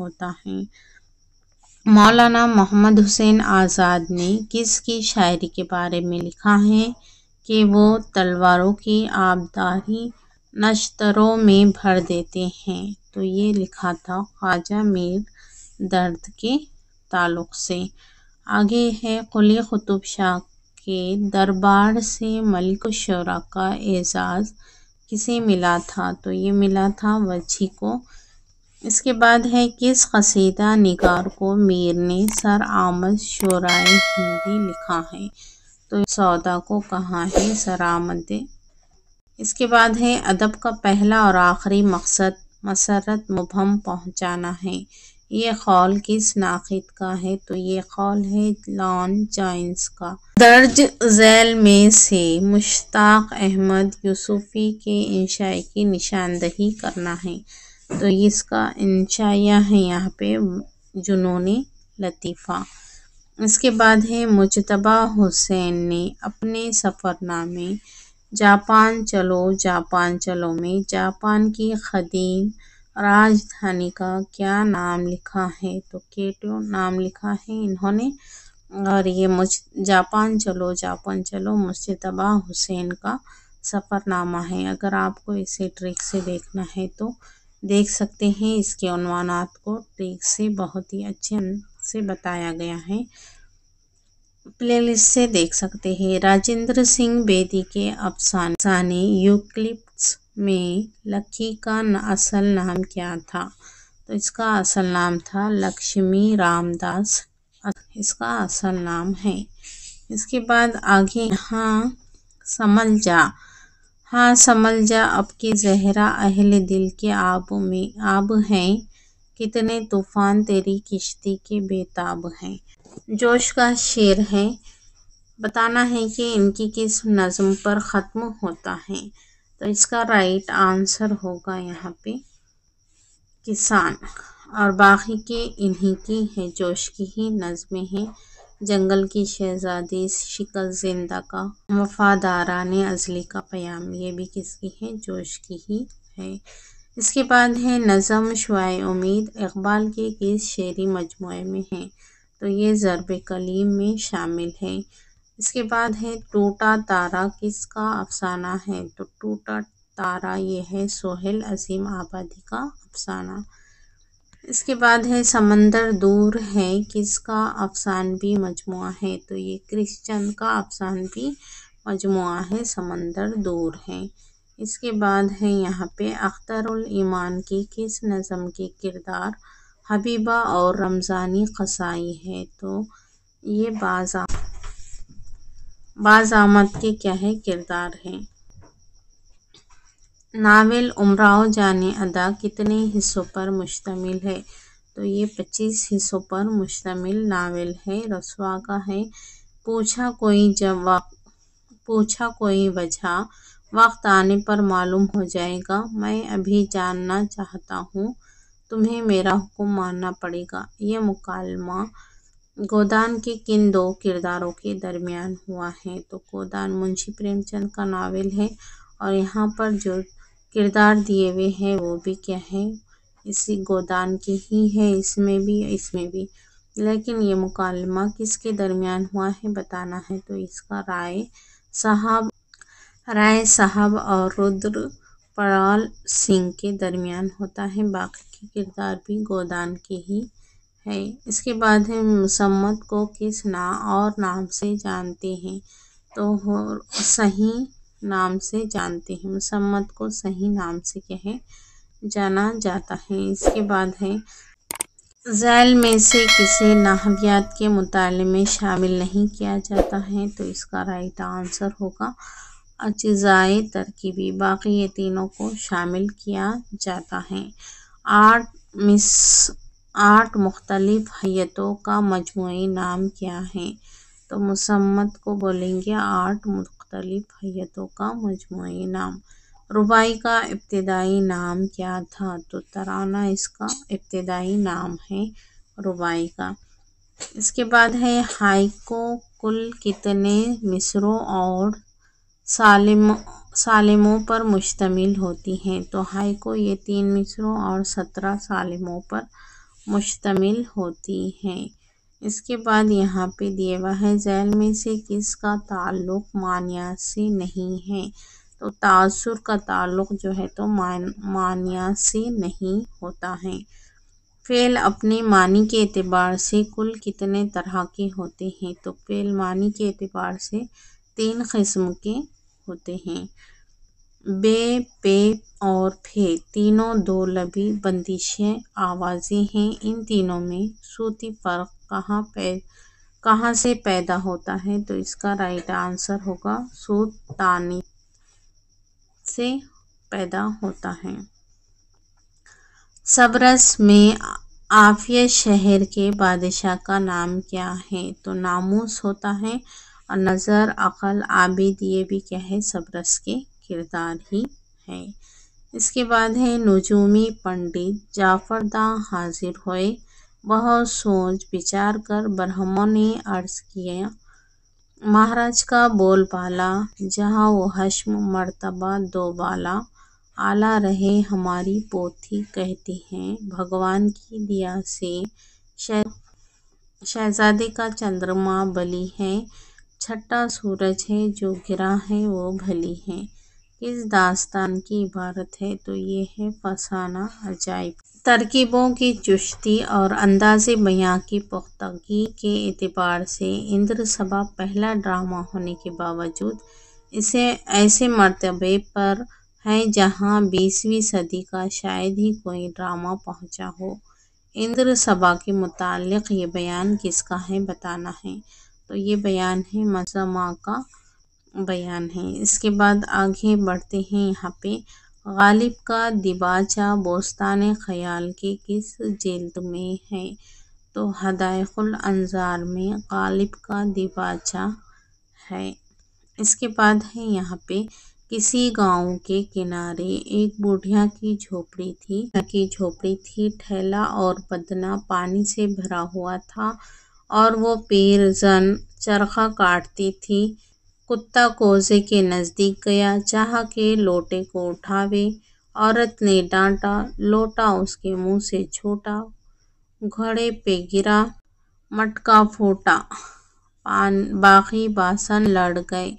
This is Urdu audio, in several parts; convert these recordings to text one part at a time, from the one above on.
ہوتا ہے۔ مولانا محمد حسین آزاد نے کس کی شاعری کے بارے میں لکھا ہے کہ وہ تلواروں کی آبداری نشتروں میں بھر دیتے ہیں؟ تو یہ لکھا تھا خواجہ میر درد کے تعلق سے۔ آگے ہے قلی قطب شاہ کے دربار سے ملک الشعراء کا اعزاز کسے ملا تھا؟ تو یہ ملا تھا وجیح کو۔ اس کے بعد ہے کس قصیدہ نگار کو میر نے سر آمد شعرائے ہندی لکھا ہے؟ تو سودا کو کہا ہے سر آمد۔ اس کے بعد ہے ادب کا پہلا اور آخری مقصد مسرت مبہم پہنچانا ہے، یہ قول کس ناقد کا ہے؟ تو یہ قول ہے لارڈ جائنس کا۔ درج ذیل میں سے مشتاق احمد یوسفی کے انشاء کی نشاندہی کرنا ہے۔ تو اس کا انشائیہ ہے یہاں پہ جنون لطیفہ۔ اس کے بعد ہے مجتبیٰ حسین نے اپنے سفرنامے جاپان چلو جاپان چلو میں جاپان کی قدیم راجدھانی کا کیا نام لکھا ہے؟ تو کیوٹو نام لکھا ہے انہوں نے، اور یہ جاپان چلو جاپان چلو مجتبیٰ حسین کا سفرنامہ ہے۔ اگر آپ کو اسے ٹریک سے دیکھنا ہے تو دیکھ سکتے ہیں، اس کے عنوانات کو ٹریک سے بہت ہی اچھے سے بتایا گیا ہے، پلے لسٹ سے دیکھ سکتے ہیں۔ راجندر سنگھ بیدی کے افسانے یوکلپٹس میں لکھی کا اصل نام کیا تھا؟ تو اس کا اصل نام تھا لکشمی رام داس، اس کا اصل نام ہے۔ اس کے بعد آگے ہاں سنبھل جا، ہاں سنبھل جا اب کی زہرا اہل دل کے آب ہیں، کتنے طوفان تیری کشتی کے بے تاب ہیں۔ جوش کا شعر ہے، بتانا ہے کہ ان کی کس نظم پر ختم ہوتا ہے؟ تو اس کا رائٹ آنسر ہوگا یہاں پہ کسان، اور باقی کے انہی کی ہے، جوش کی ہی نظمیں ہیں۔ جنگل کی شہزادی، شکست زندہ کا وفاداران ازلی کا پیام، یہ بھی کس کی ہے؟ جوش کی ہی ہے۔ اس کے بعد ہے نظم شعاع امید اقبال کے کس شعری مجموعے میں ہے؟ تو یہ ضرب کلیم میں شامل ہے۔ اس کے بعد ہے ٹوٹا تارا کس کا افسانہ ہے؟ تو ٹوٹا تارا یہ ہے سہیل عظیم آبادی کا افسانہ۔ اس کے بعد ہے سمندر دور ہے کس کا افسانوی مجموعہ ہے؟ تو یہ کرشن چندر کا افسانوی مجموعہ ہے سمندر دور ہے۔ اس کے بعد ہے یہاں پہ اختر الایمان کی کس نظم کے کردار حبیبہ اور رمضانی قصائی ہے؟ تو یہ باز آمد کے کیا ہے؟ کردار ہے۔ ناول امراؤ جان ادا کتنے حصوں پر مشتمل ہے؟ تو یہ 25 حصوں پر مشتمل ناول ہے۔ رسوا کا ہے، پوچھا کوئی وجہ وقت آنے پر معلوم ہو جائے گا، میں ابھی جاننا چاہتا ہوں، تمہیں میرا حکم ماننا پڑے گا۔ یہ مکالمہ گودان کے کن دو کرداروں کے درمیان ہوا ہے؟ تو گودان منشی پریم چند کا ناول ہے، اور یہاں پر جو کردار دیے ہوئے ہیں وہ بھی کیا ہے؟ اسی گودان کے ہی ہے، اس میں بھی، لیکن یہ مکالمہ کس کے درمیان ہوا ہے بتانا ہے۔ تو اس کا رائے صاحب اور رودر پال سنگھ کے درمیان ہوتا ہے، باقی کے کردار بھی گودان کے ہی ہے۔ اس کے بعد ہے مصمت کو کس اور نام سے جانتے ہیں؟ تو صحیح نام سے جانتے ہیں، مصمت کو صحیح نام سے کیا ہے؟ جانا جاتا ہے۔ اس کے بعد ہے ذیل میں سے کسے نحویات کے مطالعے میں شامل نہیں کیا جاتا ہے؟ تو اس کا رائٹ آنسر ہوگا اجزائے ترکیبی، باقی یہ تینوں کو شامل کیا جاتا ہے۔ 8 مختلف حیتوں کا مجموعی نام کیا ہے؟ تو مصمت کو بولیں گے 8 مختلف حیتوں کا مجموعی نام۔ رباعی کا ابتدائی نام کیا تھا؟ تو ترانہ اس کا ابتدائی نام ہے رباعی کا۔ اس کے بعد ہے ہائکو کل کتنے مصرعوں اور سالموں پر مشتمل ہوتی ہیں؟ تو ہائکو یہ 3 مصرعوں اور 17 سالموں پر مشتمل ہوتی ہیں۔ اس کے بعد یہاں پہ دیا ہوا ہے ذیل میں سے کس کا تعلق مانیات سے نہیں ہے؟ تو تاثر کا تعلق جو ہے تو مانیات سے نہیں ہوتا ہے۔ فعل اپنے معنی کے اعتبار سے کل کتنے طرح کے ہوتے ہیں؟ تو فعل معنی کے اعتبار سے 3 قسم کے ہوتے ہیں۔ بے، پے اور پھے تینوں دو لبی بندشی آوازیں ہیں۔ ان تینوں میں صوتی فرق کہاں سے پیدا ہوتا ہے؟ تو اس کا رائٹ آنسر ہوگا صوت تانیت سے پیدا ہوتا ہے۔ صبرس میں عافیہ شہر کے بادشاہ کا نام کیا ہے؟ تو ناموس ہوتا ہے، اور نظر، عقل، عابد یہ بھی کیا ہے؟ صبرس کے کردار ہی ہے۔ اس کے بعد ہے نجومی پنڈت جعفر داں حاضر ہوئے، بہت سوچ بچار کر برہموں نے عرض کیا مہاراج کا بول بالا، جہاں وہ حشم مرتبہ دو بالا، اعلیٰ رہے ہماری پوتھی کہتے ہیں، بھگوان کی دیا سے شہزادے کا چندرما بلی ہے، چھٹا سورج ہے جو گرا ہے وہ بھلی ہے۔ کس داستان کی عبارت ہے؟ تو یہ ہے فسانہ عجائب۔ ترکیبوں کی چستی اور انداز بیاں کی پختگی کے اعتبار سے اندر سبھا پہلا ڈرامہ ہونے کے باوجود اسے ایسے مرتبے پر ہے جہاں 20ویں صدی کا شاید ہی کوئی ڈرامہ پہنچا ہو۔ اندر سبھا کے متعلق یہ بیان کس کا ہے بتانا ہے؟ تو یہ بیان ہے مزاحمہ کا بیان ہے۔ اس کے بعد آگے بڑھتے ہیں، یہاں پہ غالب کا دیباچہ بوستان خیال کے کس جلد میں ہے؟ تو حدائق الانظار میں غالب کا دیباچہ ہے۔ اس کے بعد ہے یہاں پہ کسی گاؤں کے کنارے ایک بوڑھیا کی جھوپڑی تھی، ٹھیلا اور بدنہ پانی سے بھرا ہوا تھا اور وہ پیر زن چرخہ کاٹتی تھی۔ کتا کوزے کے نزدیک گیا، چاہا کہ لوٹے کو اٹھاوے، عورت نے ڈانٹا، لوٹا اس کے منہ سے چھوٹا، گھوڑے پہ گرا، مٹکا پھوٹا، باقی باسن لڑ گئے،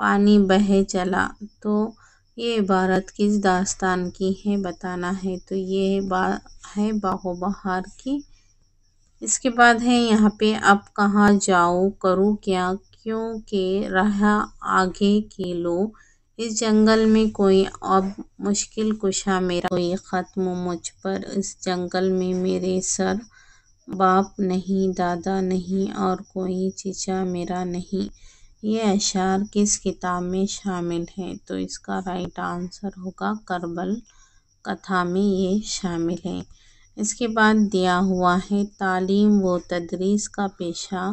پانی بہہ چلا۔ تو یہ عبارت کس داستان کی ہے بتانا ہے؟ تو یہ ہے باغ و بہار کی۔ اس کے بعد ہے یہاں پہ اب کہاں جاؤں کروں کیا، کیوں کہ راہ آگے کی لو، اس جنگل میں کوئی اب مشکل کشا میرا کوئی ختم مجھ پر، اس جنگل میں میرے سر باپ نہیں، دادا نہیں اور کوئی چچا میرا نہیں۔ یہ اشعار کس کتاب میں شامل ہیں؟ تو اس کا رائٹ آنسر ہوگا کربل کتھا میں یہ شامل ہے۔ اس کے بعد دیا ہوا ہے تعلیم و تدریس کا پیشہ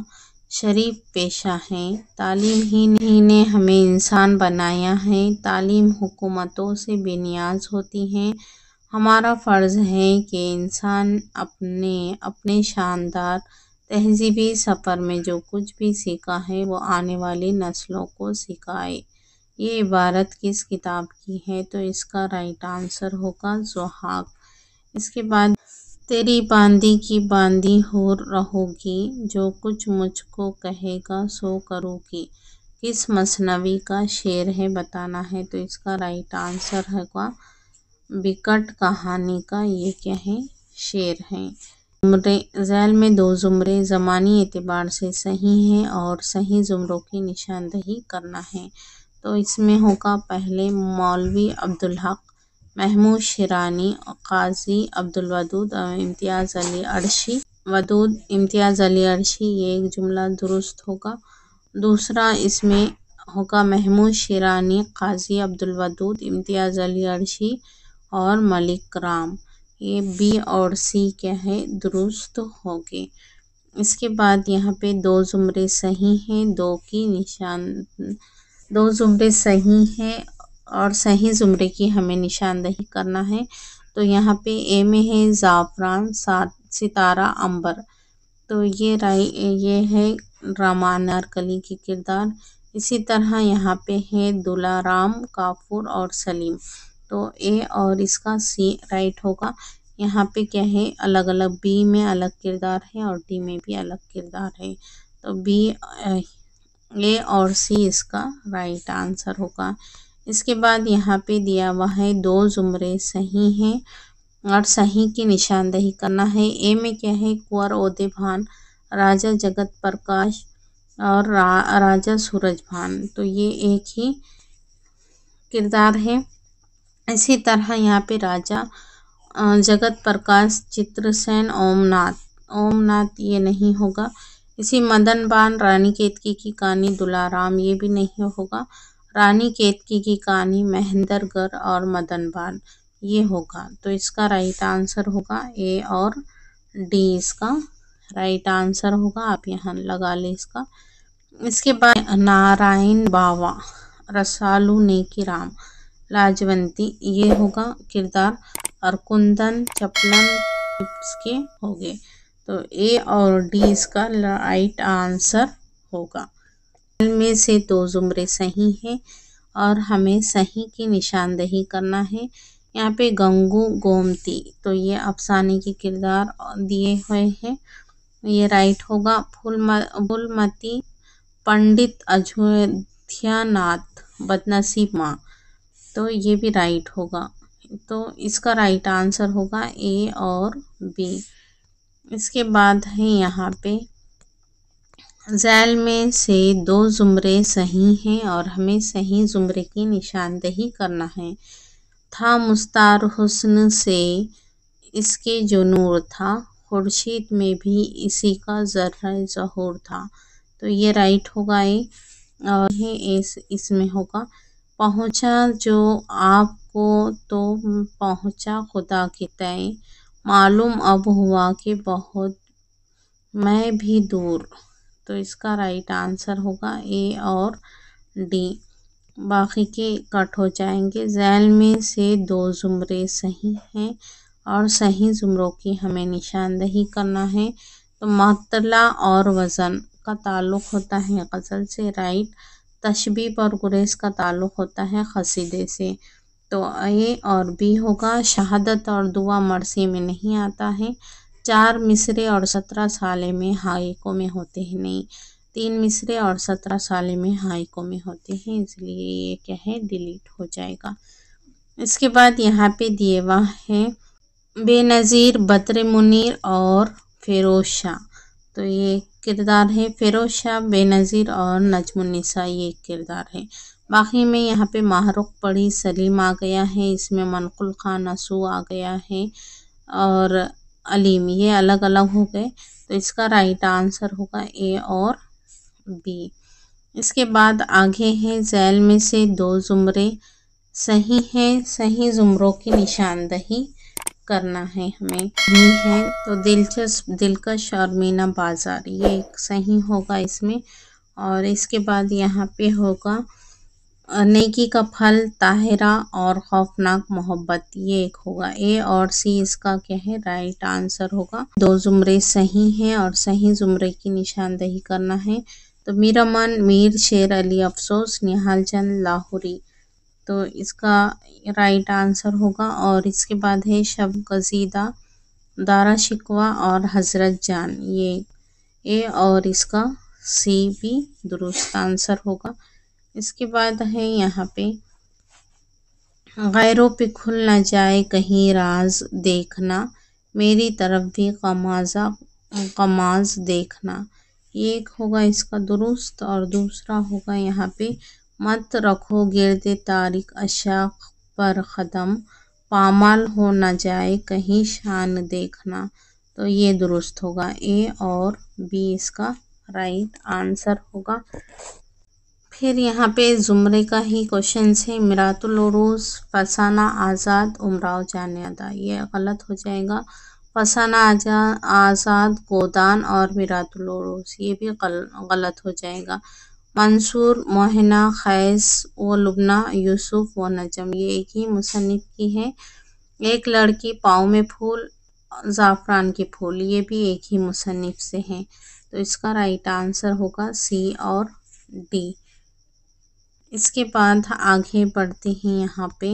شریف پیشہ ہے، تعلیم ہی نے ہمیں انسان بنایا ہے، تعلیم حکومتوں سے بے نیاز ہوتی ہے، ہمارا فرض ہے کہ انسان اپنے شاندار تہذیبی سفر میں جو کچھ بھی سیکھا ہے وہ آنے والی نسلوں کو سکھائے۔ یہ عبارت کس کتاب کی ہے؟ تو اس کا رائٹ آنسر ہوگا ضحاک۔ اس کے بعد تیری باندی کی باندی ہو رہو گی، جو کچھ مجھ کو کہے گا سو کروں گی، کس مثنوی کا شعر ہے بتانا ہے؟ تو اس کا رائٹ آنسر ہوگا بیکٹ کہانی کا یہ کیا ہے؟ شعر ہے۔ ذیل میں 2 زمرے زمانی اعتبار سے صحیح ہیں اور صحیح زمروں کی نشاندہی کرنا ہے۔ تو اس میں ہوگا پہلے مولوی عبدالحق، محمود شیرانی، قاضی عبدالودود اور امتیاز علی عرشی، یہ ایک جملہ درست ہوگا۔ دوسرا اس میں ہوگا محمود شیرانی، قاضی عبدالودود، امتیاز علی عرشی اور ملک رام، یہ بی اور سی کیا ہے؟ درست ہوگے۔ اس کے بعد یہاں پہ 2 زمرے صحیح ہیں، 2 زمرے صحیح ہیں اور صحیح زمرے کی ہمیں نشاندہی کرنا ہے۔ تو یہاں پہ اے میں ہے زعفران، ستارہ، عنبر، تو یہ ہے راما انارکلی کی کردار۔ اسی طرح یہاں پہ ہے دلارام، کافور اور سلیم، تو اے اور اس کا سی رائٹ ہوگا۔ یہاں پہ کیا ہے الگ الگ، بی میں الگ کردار ہے اور ڈی میں بھی الگ کردار ہے، تو بی، اے اور سی اس کا رائٹ آنسر ہوگا۔ اس کے بعد یہاں پہ دیا ہوا ہے 2 زمرے صحیح ہیں اور صحیح کی نشاندہی کرنا ہے۔ اے میں کیا ہے کنور اودے بھان، راجا جگت پرکاش اور راجا سورج بھان، تو یہ ایک ہی کردار ہے۔ اسی طرح یہاں پہ راجا جگت پرکاش چتر سین اوم ناتھ یہ نہیں ہوگا۔ اسی مدن بان رانی کیتکی کی کہانی دلارام، یہ بھی نہیں ہوگا۔ رانی کیتکی کی کہانی مہندر گر اور مدن بان یہ ہوگا، تو اس کا رائٹ آنسر ہوگا اے اور ڈی اس کا رائٹ آنسر ہوگا۔ آپ یہاں لگا لیں اس کا۔ اس کے بعد نارائن باوا، رسالو نیکی رام، لاجونتی یہ ہوگا کردار، اور کندن چپلن اس کے ہوگے، تو اے اور ڈی اس کا رائٹ آنسر ہوگا۔ میں سے 2 زمرے صحیح ہیں اور ہمیں صحیح کی نشاندہی کرنا ہے۔ یہاں پہ گنگو گومتی، تو یہ افسانے کے کردار دیے ہوئے ہیں، یہ رائٹ ہوگا۔ پھولمتی پنڈت اجودھیا ناتھ بدنصیب ماں، تو یہ بھی رائٹ ہوگا، تو اس کا رائٹ آنسر ہوگا اے اور بی۔ اس کے بعد ہے یہاں پہ ذیل میں سے 2 زمرے صحیح ہیں اور ہمیں صحیح زمرے کی نشاندہی کرنا ہے۔ تھا مستعار حسن سے اس کے جو نور تھا، خورشید میں بھی اسی کا ذرہ ظہور تھا، تو یہ رائٹ ہوگا اے، اور اس میں ہوگا پہنچا جو آپ کو تو پہنچا خدا کے تئیں، معلوم اب ہوا کہ بہت میں بھی دور، تو اس کا رائٹ آنسر ہوگا اے اور ڈی، باقی کے کٹ ہو جائیں گے۔ ذیل میں سے 2 زمرے صحیح ہیں اور صحیح زمروں کی ہمیں نشاندہی کرنا ہے، تو معطلہ اور وزن کا تعلق ہوتا ہے غزل سے، رائٹ۔ تشبیب اور گریز کا تعلق ہوتا ہے قصیدے سے، تو اے اور بی ہوگا۔ شہادت اور دعا مرثی میں نہیں آتا ہے، 4 مصرے اور 17 سالے میں ہائیکو میں ہوتے ہیں، نہیں 3 مصرے اور 17 سالے میں ہائیکو میں ہوتے ہیں، اس لیے یہ کیا ہے ڈیلیٹ ہو جائے گا۔ اس کے بعد یہاں پہ دیے ہوا ہے بے نظیر، بدر منیر اور فیروز شاہ، تو یہ کردار ہے، فیروز شاہ، بے نظیر اور نجم النساء یہ ایک کردار ہے۔ باقی میں یہاں پہ ماہ رخ پڑھی سلیم آ گیا ہے، اس میں منقول خان نسو آ گیا ہے اور علیم، یہ الگ الگ ہو گئے، تو اس کا رائٹ آنسر ہوگا اے اور بی۔ اس کے بعد آگے ہے ذیل میں سے 2 زمرے صحیح ہیں، صحیح زمروں کی نشاندہی کرنا ہے ہمیں، ہے تو دلچسپ، دلکش اور مینا بازار یہ ایک صحیح ہوگا اس میں، اور اس کے بعد یہاں پہ ہوگا نیکی کا پھل، طاہرہ اور خوفناک محبت یہ ایک ہوگا، اے اور سی اس کا کیا ہے رائٹ آنسر ہوگا۔ 2 زمرے صحیح ہیں اور صحیح زمرے کی نشاندہی کرنا ہے، تو میرامن، میر، شیر علی افسوس، نہال چند لاہوری، تو اس کا رائٹ آنسر ہوگا۔ اور اس کے بعد ہے شب گزیدہ، دارا شکوہ اور حضرت جان، یہ اے اور اس کا سی بھی درست آنسر ہوگا۔ اس کے بعد ہے یہاں پہ غیروں پہ کھل نہ جائے کہیں راز دیکھنا، میری طرف بھی غماز دیکھنا، یہ ایک ہوگا اس کا درست، اور دوسرا ہوگا یہاں پہ مت رکھو گرد تاریک عشاق پر قدم، پامال ہو نہ جائے کہیں شان دیکھنا، تو یہ درست ہوگا، اے اور بی اس کا رائٹ آنسر ہوگا۔ پھر یہاں پہ زمرے کا ہی کوشچنس ہے، میرات العروس، فسانہ آزاد، امراؤ جان ادا، یہ غلط ہو جائے گا، فسانہ آزاد گودان اور میرات العروس یہ بھی غلط ہو جائے گا۔ منصور، موہنہ، خیز و لبنہ، یوسف و نجم یہ ایک ہی مصنف کی ہے۔ ایک لڑکی، پاؤں میں پھول، زعفران کے پھول یہ بھی ایک ہی مصنف سے ہیں، تو اس کا رائٹ آنسر ہوگا سی اور ڈی۔ اس کے بعد آگے بڑھتے ہیں، یہاں پہ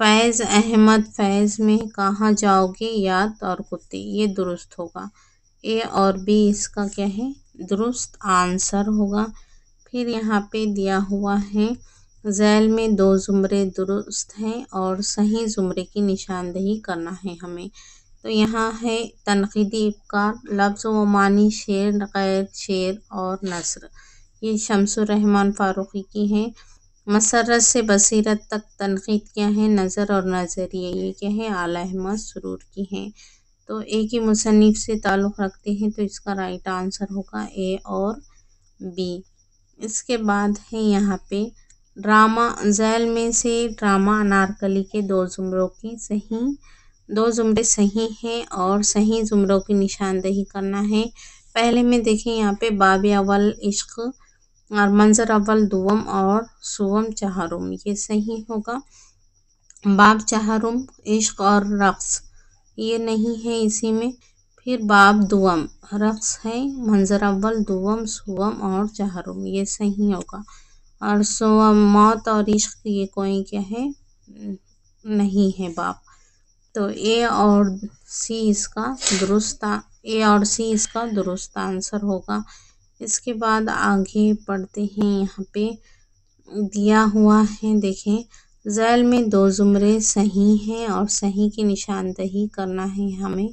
فیض احمد فیض میں کہاں جاؤ گے یاد اور کتے، یہ درست ہوگا۔ اے اور بی اس کا کیا ہے؟ درست آنسر ہوگا۔ پھر یہاں پہ دیا ہوا ہے ذیل میں دو زمرے درست ہیں اور صحیح زمرے کی نشاندہی کرنا ہے ہمیں۔ تو یہاں ہے تنقیدی افکار، لفظ و معنی، شعر، غیر شعر اور نثر، یہ شمس الرحمن فاروقی کی ہیں۔ مسرت سے بصیرت تک تنقید کیا ہے؟ نظر اور نظریہ، یہ کیا ہے؟ اعلیٰ احمد سرور کی ہیں۔ تو ایک ہی مصنف سے تعلق رکھتے ہیں تو اس کا رائٹ آنسر ہوگا اے اور بی۔ اس کے بعد ہے یہاں پہ ڈرامہ، ذیل میں سے ڈرامہ انارکلی کے دو زمرے صحیح ہیں اور صحیح زمروں کی نشاندہی کرنا ہے۔ پہلے میں دیکھیں یہاں پہ باب اول عشق اور منظر اول دوم اور سوم چہارم، یہ صحیح ہوگا۔ باب چہارم عشق اور رقص، یہ نہیں ہے اسی میں۔ پھر باب دوم رقص ہے، منظر اول دوم سوم اور چہارم، یہ صحیح ہوگا۔ اور سوم موت اور عشق، یہ کوئی کیا ہے؟ نہیں ہے باب۔ تو اے اور سی اس کا درست آنسر ہوگا۔ اس کے بعد آگے پڑھتے ہیں، یہاں پہ دیا ہوا ہے دیکھیں ذیل میں دو زمرے صحیح ہیں اور صحیح کی نشاندہی کرنا ہے ہمیں۔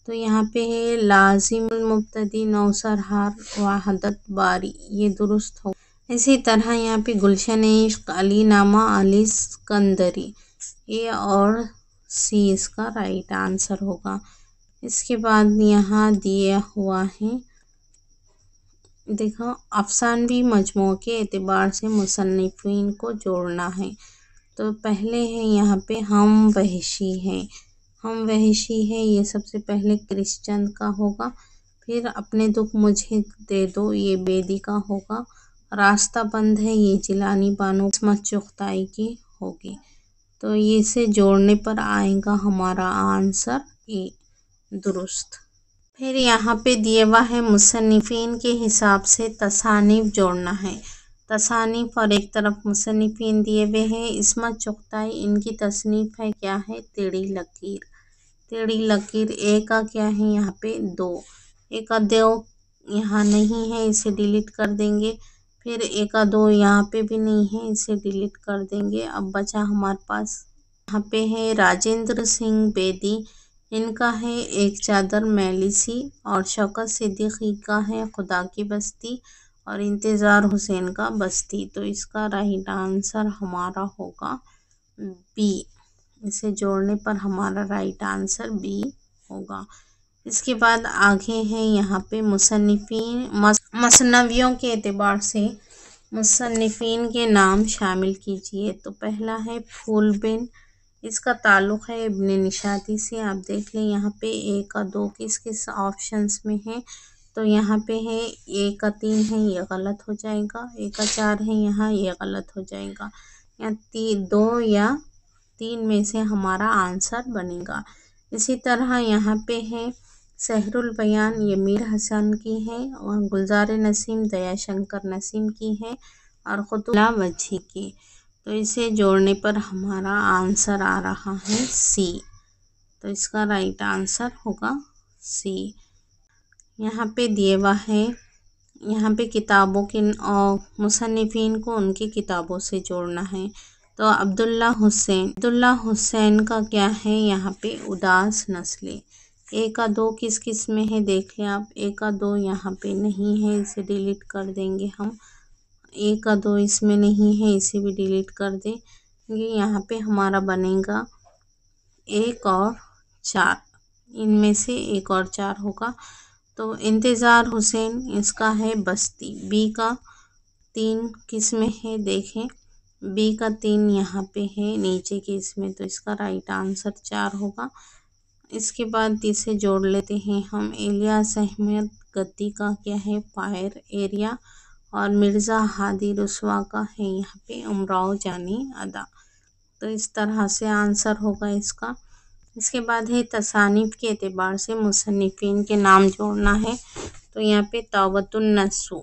تو یہاں پہ ہے لازم المبتدی نوسرحار وحدت باری، یہ درست ہو۔ اسی طرح یہاں پہ گلشن عشق علی نامہ علی اسکندری، اے اور سی اس کا رائٹ آنسر ہوگا۔ اس کے بعد یہاں دیا ہوا ہے دیکھو افسانوی مجموعوں کے اعتبار سے مصنفین کو جوڑنا ہے۔ تو پہلے ہے یہاں پہ ہم وحشی ہے، یہ سب سے پہلے کرسچن کا ہوگا۔ پھر اپنے دکھ مجھے دے دو، یہ بیدی کا ہوگا۔ راستہ بند ہے، یہ جیلانی بانو عصمت چغتائی کی ہوگی۔ تو اسے جوڑنے پر آئے گا ہمارا آنسر اے، درست۔ پھر یہاں پہ دیا ہوا ہے مصنفین کے حساب سے تصانیف جوڑنا ہے۔ تصانیف اور ایک طرف مصنفین دیے ہوئے ہیں، عصمت چغتائی، ان کی تصنیف ہے کیا ہے؟ ٹیڑھی لکیر، اے کا کیا ہے یہاں پہ؟ دو، اے کا دو یہاں نہیں ہے، اسے ڈیلیٹ کر دیں گے۔ پھر اے کا دو یہاں پہ بھی نہیں ہے، اسے ڈیلیٹ کر دیں گے۔ اب بچا ہمارے پاس یہاں پہ ہے راجندر سنگھ بیدی، ان کا ہے ایک چادر میلی سی، اور شوکت صدیقی کا ہے خدا کی بستی، اور انتظار حسین کا بستی۔ تو اس کا رائٹ آنسر ہمارا ہوگا بی، اسے جوڑنے پر ہمارا رائٹ آنسر بی ہوگا۔ اس کے بعد آگے ہیں یہاں پہ مثنویوں کے اعتبار سے مصنفین کے نام شامل کیجئے۔ تو پہلا ہے پھول بن، اس کا تعلق ہے ابن نشاطی سے۔ آپ دیکھ لیں یہاں پہ اے کا دو کس آپشنز میں ہے، تو یہاں پہ ہے اے کا 3 ہے، یہ غلط ہو جائے گا۔ اے کا 4 ہے یہاں، یہ غلط ہو جائے گا۔ یہاں 2 یا 3 میں سے ہمارا آنسر بنے گا۔ اسی طرح یہاں پہ ہے سحر البیان، یہ میر حسن کی ہے، اور گلزار نسیم دیا شنکر نسیم کی ہے، اور خطوط اللہ وجھی کی۔ تو اسے جوڑنے پر ہمارا آنسر آ رہا ہے سی، تو اس کا رائٹ آنسر ہوگا سی۔ یہاں پہ دیا ہوا ہے، یہاں پہ کتابوں کے مصنفین کو ان کی کتابوں سے جوڑنا ہے۔ تو عبداللہ حسین کا کیا ہے یہاں پہ؟ اداس نسلیں۔ اے کا 2 کس میں ہے دیکھ لیں آپ، اے کا 2 یہاں پہ نہیں ہے، اسے ڈیلیٹ کر دیں گے ہم۔ اے کا 2 اس میں نہیں ہے، اسے بھی ڈیلیٹ کر دیں گے۔ یہاں پہ ہمارا بنے گا 1 اور 4، ان میں سے 1 اور 4 ہوگا۔ تو انتظار حسین، اس کا ہے بستی۔ بی کا 3 کس میں ہے دیکھیں، بی کا 3 یہاں پہ ہے نیچے کے اس میں، تو اس کا رائٹ آنسر 4 ہوگا۔ اس کے بعد اسے جوڑ لیتے ہیں ہم۔ الیاس احمد گدی کا کیا ہے؟ فائر ایریا، اور مرزا ہادی رسوا کا ہے یہاں پہ امراؤ جانی ادا۔ تو اس طرح سے آنسر ہوگا اس کا۔ اس کے بعد ہے تصانیف کے اعتبار سے مصنفین کے نام جوڑنا ہے۔ تو یہاں پہ توبۃ النصوح،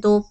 2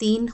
3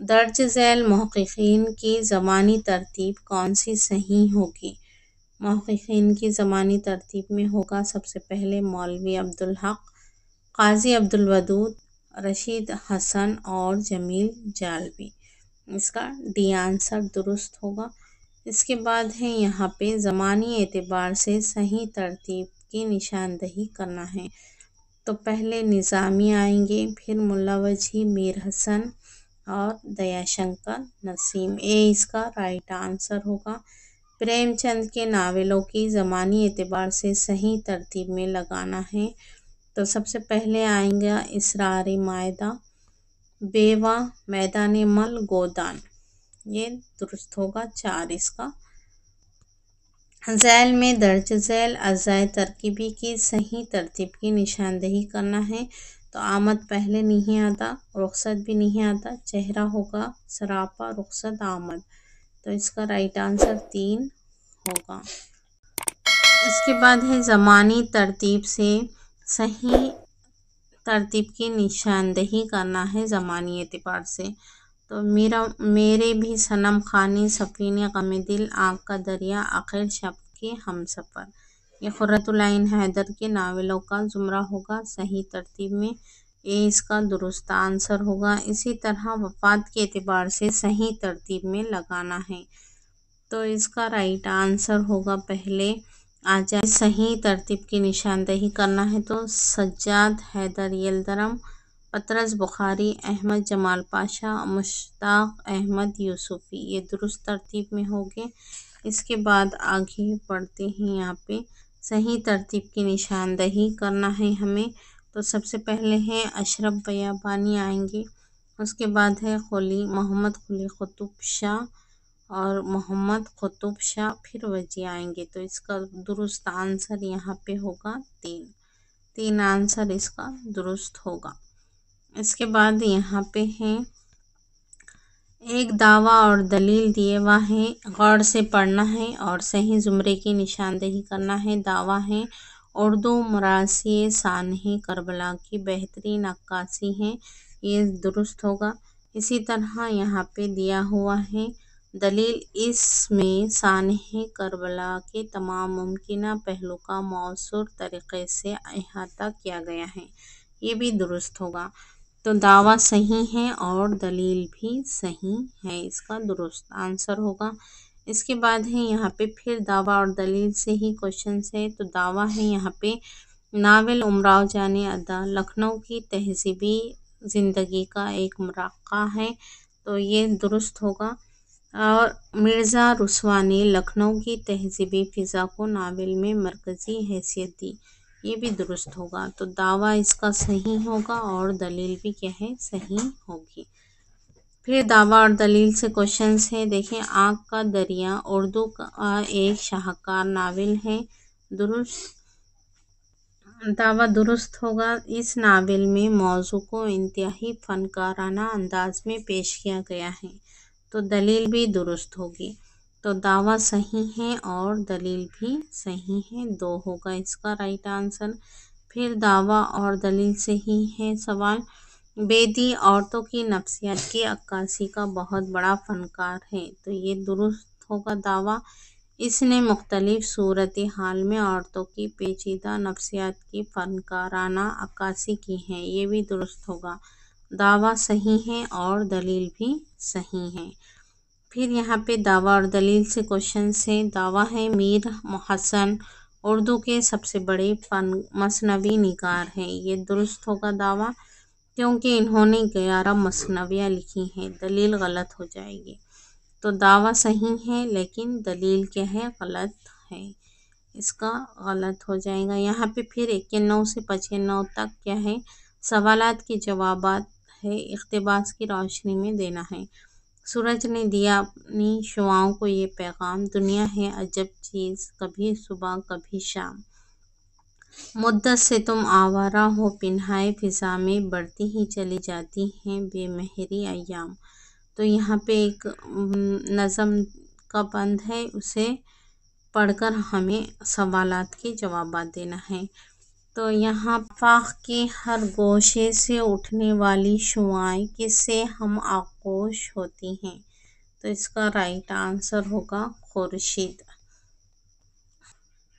درج ذیل محققین کی زمانی ترتیب کون سی صحیح ہوگی؟ محققین کی زمانی ترتیب میں ہوگا سب سے پہلے مولوی عبدالحق، قاضی عبدالودود، رشید حسن اور جمیل جالبی۔ اس کا ڈی آنسر درست ہوگا۔ اس کے بعد ہے یہاں پہ زمانی اعتبار سے صحیح ترتیب کی نشاندہی کرنا ہے۔ تو پہلے نظامی آئیں گے، پھر ملا وجدی، میر حسن اور دیا شنکر نسیم۔ اس کا رائٹ آنسر ہوگا۔ پریم چند کے ناولوں کی زمانی اعتبار سے صحیح ترتیب میں لگانا ہے۔ تو سب سے پہلے آئیں گا اسرار معدہ، بیوہ، میدان مل، گودان۔ یہ درست ہوگا 4 اس کا۔ ذیل میں درج ذیل اجزائے ترکیبی کی صحیح ترتیب کی نشاندہی کرنا ہے۔ تو آمد پہلے نہیں آتا، رخصت بھی نہیں آتا، چہرہ ہوگا، سراپا، رخصت، آمد۔ تو اس کا رائٹ آنسر 3 ہوگا۔ اس کے بعد ہے زمانی ترتیب سے صحیح ترتیب کی نشاندہی کرنا ہے زمانی اعتبار سے۔ تو میرے بھی صنم خوانی، سفینہ غم دل، آنکھ کا دریا، آخر شب کے ہم سفر۔ یہ قرۃ العین حیدر کے ناولوں کا زمرہ ہوگا صحیح ترتیب میں۔ اس کا درست آنسر ہوگا۔ اسی طرح وفات کے اعتبار سے صحیح ترتیب میں لگانا ہے۔ تو اس کا رائٹ آنسر ہوگا پہلے آ جائے صحیح ترتیب کی نشاندہی کرنا ہے تو سجاد حیدر یلدرم، پطرس بخاری، احمد جمال پاشا، مشتاق احمد یوسفی۔ یہ درست ترتیب میں ہوگے۔ اس کے بعد آگے بڑھتے ہیں، یہاں پہ صحیح ترتیب کی نشاندہی کرنا ہے ہمیں۔ تو سب سے پہلے ہے اشرف بیابانی آئیں گے، اس کے بعد ہے محمد قلی قطب شاہ اور محمد قطب شاہ، پھر وجی آئیں گے۔ تو اس کا درست آنسر یہاں پہ ہوگا 3 آنسر اس کا درست ہوگا۔ اس کے بعد یہاں پہ ہے ایک دعویٰ اور دلیل دیے ہوا ہے، غور سے پڑھنا ہے اور صحیح زمرے کی نشاندہی کرنا ہے۔ دعویٰ ہے اردو مرثیہ سانحہ کربلا کی بہترین عکاسی ہے، یہ درست ہوگا۔ اسی طرح یہاں پہ دیا ہوا ہے دلیل، اس میں سانحہ کربلا کے تمام ممکنہ پہلو کا مؤثر طریقے سے احاطہ کیا گیا ہے، یہ بھی درست ہوگا۔ تو دعویٰ صحیح ہے اور دلیل بھی صحیح ہے، اس کا درست آنسر ہوگا۔ اس کے بعد ہے یہاں پہ پھر دعویٰ اور دلیل سے ہی کوشچنس ہے۔ تو دعویٰ ہے یہاں پہ ناول امراؤ جان ادا لکھنؤ کی تہذیبی زندگی کا ایک مرقع ہے، تو یہ درست ہوگا۔ اور مرزا رسوا نے لکھنؤ کی تہذیبی فضا کو ناول میں مرکزی حیثیت دی، یہ بھی درست ہوگا۔ تو دعویٰ اس کا صحیح ہوگا اور دلیل بھی کیا ہے، صحیح ہوگی۔ پھر دعویٰ اور دلیل سے کوشچنس ہے، دیکھیں آنکھ کا دریا اردو کا ایک شاہکار ناول ہے، درست دعویٰ درست ہوگا۔ اس ناول میں موضوع کو انتہائی فنکارانہ انداز میں پیش کیا گیا ہے، تو دلیل بھی درست ہوگی۔ تو دعویٰ صحیح ہے اور دلیل بھی صحیح ہے، 2 ہوگا اس کا رائٹ آنسر۔ پھر دعویٰ اور دلیل سے ہی ہے سوال، بیدی عورتوں کی نفسیات کی عکاسی کا بہت بڑا فنکار ہے، تو یہ درست ہوگا دعویٰ۔ اس نے مختلف صورتحال میں عورتوں کی پیچیدہ نفسیات کی فنکارانہ عکاسی کی ہے، یہ بھی درست ہوگا۔ دعویٰ صحیح ہے اور دلیل بھی صحیح ہے۔ پھر یہاں پہ دعویٰ اور دلیل سے کوشچنس ہے، دعویٰ ہے میر حسن اردو کے سب سے بڑے مثنوی نگار ہیں، یہ درست ہوگا دعویٰ، کیونکہ انہوں نے 11 مثنویاں لکھی ہیں۔ دلیل غلط ہو جائے گی۔ تو دعویٰ صحیح ہے لیکن دلیل کیا ہے، غلط ہے، اس کا غلط ہو جائے گا۔ یہاں پہ پھر 91 سے 95 تک کیا ہے، سوالات کے جوابات ہے، اقتباس کی روشنی میں دینا ہے۔ سورج نے دیا اپنی شعاعوں کو یہ پیغام، دنیا ہے عجب چیز، کبھی صبح کبھی شام، مدت سے تم آوارہ ہو پنہائے فضا میں، بڑھتی ہی چلی جاتی ہیں بے مہری ایام۔ تو یہاں پہ ایک نظم کا بند ہے، اسے پڑھ کر ہمیں سوالات کے جوابات دینا ہے۔ تو یہاں آفاق کے ہر گوشے سے اٹھنے والی شعاعیں کس سے ہم آغوش ہوتی ہیں؟ تو اس کا رائٹ آنسر ہوگا خورشید۔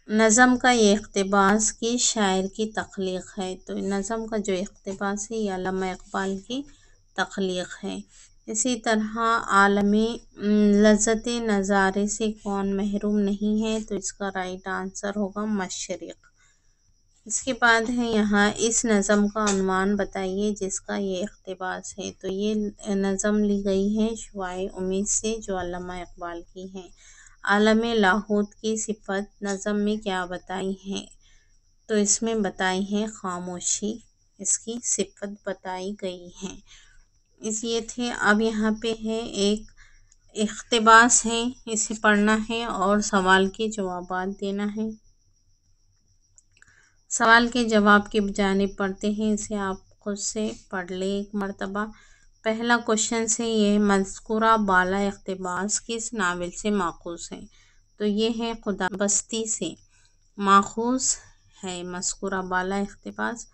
نظم کا یہ اقتباس کس شاعر کی تخلیق ہے؟ تو نظم کا جو اقتباس ہے یہ علامہ اقبال کی تخلیق ہے۔ اسی طرح عالمی لذت نظارے سے کون محروم نہیں ہے؟ تو اس کا رائٹ آنسر ہوگا مشرق۔ اس کے بعد ہے یہاں اس نظم کا عنوان بتائیے جس کا یہ اقتباس ہے۔ تو یہ نظم لی گئی ہے شعاع امید سے جو علامہ اقبال کی ہے۔ عالم لاہوت کی صفت نظم میں کیا بتائی ہے؟ تو اس میں بتائی ہے خاموشی، اس کی صفت بتائی گئی ہے۔ یہ تھے۔ اب یہاں پہ ہے ایک اقتباس ہے، اسے پڑھنا ہے اور سوال کے جوابات دینا ہے۔ سوال کے جواب کی جانب پڑھتے ہیں، اسے آپ خود سے پڑھ لیں ایک مرتبہ۔ پہلا کوشچن سے یہ مذکورہ بالا اقتباس کس ناول سے ماخوذ ہے؟ تو یہ ہے خدا بستی سے ماخوذ ہے مذکورہ بالا اقتباس۔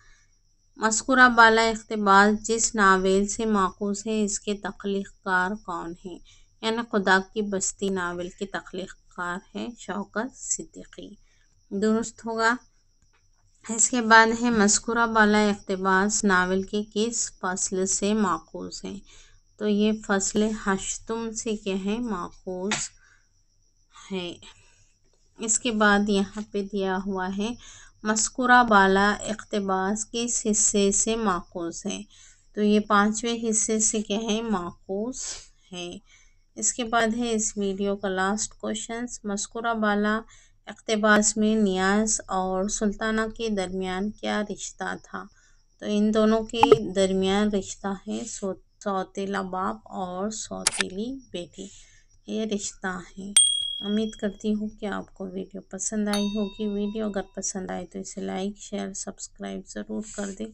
مذکورہ بالا اقتباس جس ناول سے ماخوذ ہے اس کے تخلیق کار کون ہیں؟ یعنی خدا کی بستی ناول کے تخلیق کار ہے شوکت صدیقی، درست ہوگا۔ اس کے بعد ہے مذکورہ بالا اقتباس ناول کے کس فصل سے ماخوذ ہے؟ تو یہ فصل ہشتم سے کیا ہے ماخوذ ہے۔ اس کے بعد یہاں پہ دیا ہوا ہے مذکورہ بالا اقتباس کس حصے سے ماخوذ ہے؟ تو یہ 5ویں حصے سے کیا ہے ماخوذ ہے۔ اس کے بعد ہے اس ویڈیو کا لاسٹ کوشچن، مذکورہ بالا اقتباس میں نیاز اور سلطانہ کے درمیان کیا رشتہ تھا؟ تو ان دونوں کے درمیان رشتہ ہے سوتیلا باپ اور سوتیلی بیٹی، یہ رشتہ ہے۔ امید کرتی ہوں کہ آپ کو ویڈیو پسند آئی ہوگی۔ ویڈیو اگر پسند آئے تو اسے لائک، شیئر، سبسکرائب ضرور کر دیں۔